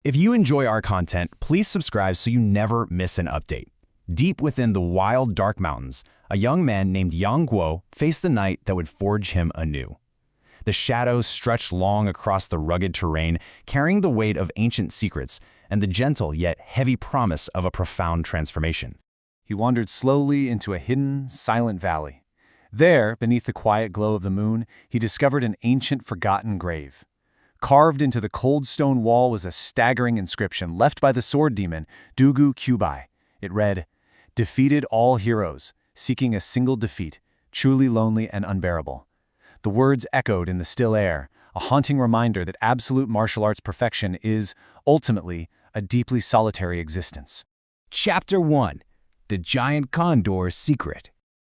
If you enjoy our content, please subscribe so you never miss an update. Deep within the wild, dark mountains, a young man named Guo faced the night that would forge him anew. The shadows stretched long across the rugged terrain, carrying the weight of ancient secrets and the gentle yet heavy promise of a profound transformation. He wandered slowly into a hidden, silent valley. There, beneath the quiet glow of the moon, he discovered an ancient, forgotten grave. Carved into the cold stone wall was a staggering inscription left by the sword demon, Dugu Kubai. It read, "Defeated all heroes, seeking a single defeat, truly lonely and unbearable." The words echoed in the still air, a haunting reminder that absolute martial arts perfection is, ultimately, a deeply solitary existence. Chapter 1. The Giant Condor's Secret.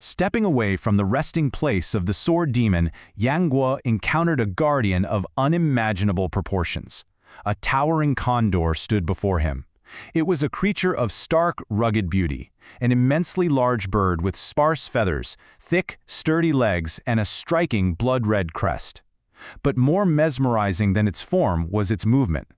Stepping away from the resting place of the sword demon, Guo encountered a guardian of unimaginable proportions. A towering condor stood before him. It was a creature of stark, rugged beauty, an immensely large bird with sparse feathers, thick, sturdy legs, and a striking blood-red crest. But more mesmerizing than its form was its movement.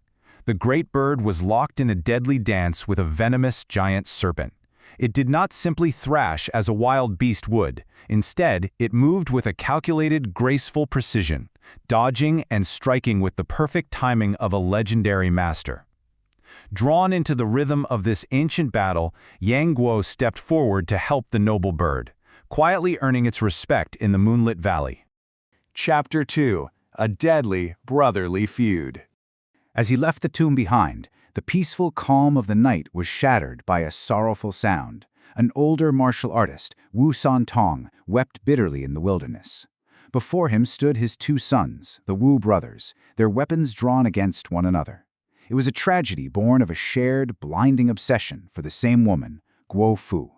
The great bird was locked in a deadly dance with a venomous giant serpent. It did not simply thrash as a wild beast would. Instead, it moved with a calculated, graceful precision, dodging and striking with the perfect timing of a legendary master. Drawn into the rhythm of this ancient battle, Guo stepped forward to help the noble bird, quietly earning its respect in the moonlit valley. Chapter 2. A Deadly Brotherly Feud. As he left the tomb behind, the peaceful calm of the night was shattered by a sorrowful sound. An older martial artist, Wu Tong, wept bitterly in the wilderness. Before him stood his two sons, the Wu brothers, their weapons drawn against one another. It was a tragedy born of a shared, blinding obsession for the same woman, Guo Fu.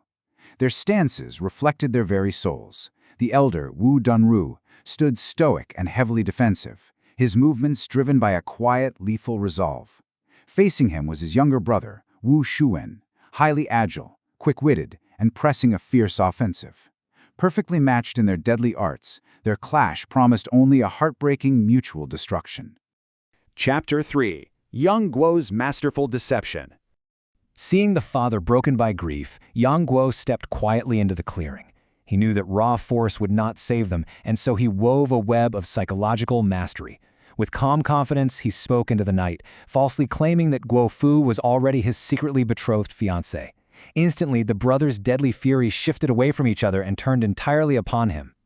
Their stances reflected their very souls. The elder, Dunru, stood stoic and heavily defensive, his movements driven by a quiet, lethal resolve. Facing him was his younger brother, Xiuwen, highly agile, quick-witted, and pressing a fierce offensive. Perfectly matched in their deadly arts, their clash promised only a heartbreaking mutual destruction. Chapter 3. Guo's Masterful Deception. Seeing the father broken by grief, Guo stepped quietly into the clearing. He knew that raw force would not save them, and so he wove a web of psychological mastery. With calm confidence, he spoke into the night, falsely claiming that Guo Fu was already his secretly betrothed fiancée. Instantly, the brothers' deadly fury shifted away from each other and turned entirely upon him.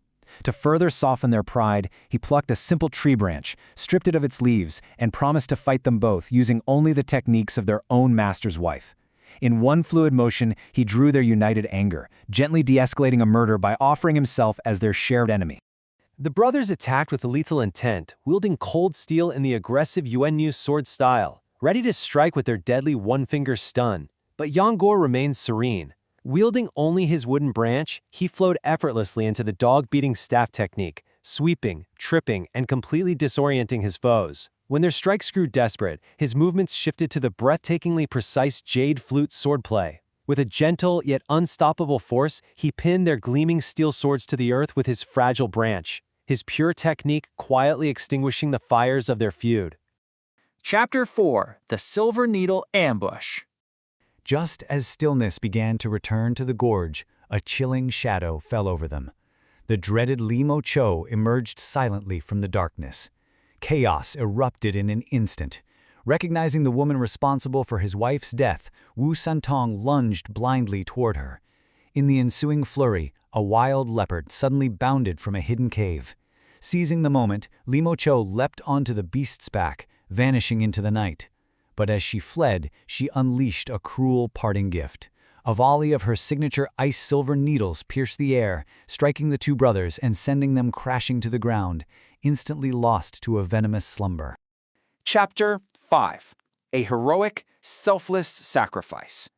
To further soften their pride, he plucked a simple tree branch, stripped it of its leaves, and promised to fight them both using only the techniques of their own master's wife. In one fluid motion, he drew their united anger, gently de-escalating a murder by offering himself as their shared enemy. The brothers attacked with lethal intent, wielding cold steel in the aggressive Yuan sword style, ready to strike with their deadly one-finger stun. But Guo remained serene. Wielding only his wooden branch, he flowed effortlessly into the dog-beating staff technique, sweeping, tripping, and completely disorienting his foes. When their strikes grew desperate, his movements shifted to the breathtakingly precise jade flute swordplay. With a gentle yet unstoppable force, he pinned their gleaming steel swords to the earth with his fragile branch, his pure technique quietly extinguishing the fires of their feud. Chapter 4. The Silver Needle Ambush. Just as stillness began to return to the gorge, a chilling shadow fell over them. The dreaded Limo Cho emerged silently from the darkness. Chaos erupted in an instant. Recognizing the woman responsible for his wife's death, Wu Tong lunged blindly toward her. In the ensuing flurry, a wild leopard suddenly bounded from a hidden cave. Seizing the moment, Limo Cho leapt onto the beast's back, vanishing into the night. But as she fled, she unleashed a cruel parting gift. A volley of her signature ice-silver needles pierced the air, striking the two brothers and sending them crashing to the ground, instantly lost to a venomous slumber. Chapter 5. A Heroic, Selfless Sacrifice.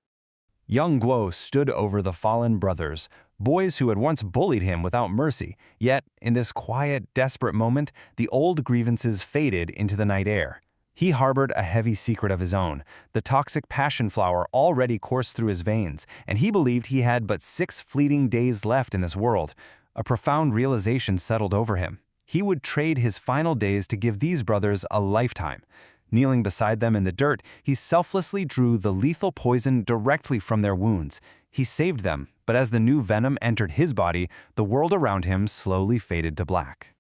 Guo stood over the fallen brothers, boys who had once bullied him without mercy. Yet, in this quiet, desperate moment, the old grievances faded into the night air. He harbored a heavy secret of his own. The toxic passion flower already coursed through his veins, and he believed he had but 6 fleeting days left in this world. A profound realization settled over him. He would trade his final days to give these brothers a lifetime. Kneeling beside them in the dirt, he selflessly drew the lethal poison directly from their wounds. He saved them, but as the new venom entered his body, the world around him slowly faded to black.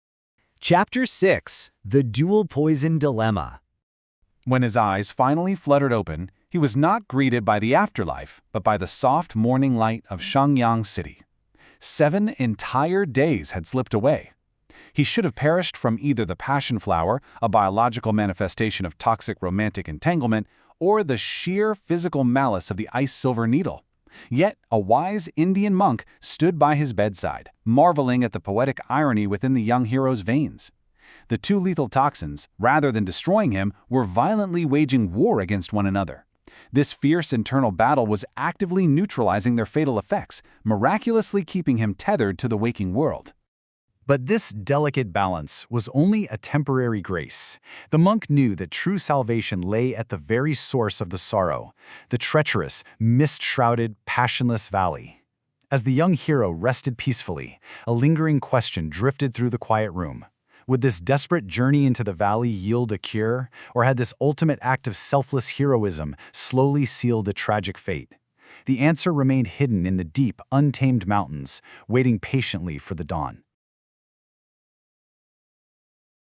Chapter 6: The Dual Poison Dilemma. When his eyes finally fluttered open, he was not greeted by the afterlife, but by the soft morning light of Shangyang City. 7 entire days had slipped away. He should have perished from either the passion flower, a biological manifestation of toxic romantic entanglement, or the sheer physical malice of the ice silver needle. Yet a wise Indian monk stood by his bedside, marveling at the poetic irony within the young hero's veins. The two lethal toxins, rather than destroying him, were violently waging war against one another. This fierce internal battle was actively neutralizing their fatal effects, miraculously keeping him tethered to the waking world. But this delicate balance was only a temporary grace. The monk knew that true salvation lay at the very source of the sorrow, the treacherous, mist-shrouded, passionless valley. As the young hero rested peacefully, a lingering question drifted through the quiet room. Would this desperate journey into the valley yield a cure, or had this ultimate act of selfless heroism slowly sealed a tragic fate? The answer remained hidden in the deep, untamed mountains, waiting patiently for the dawn.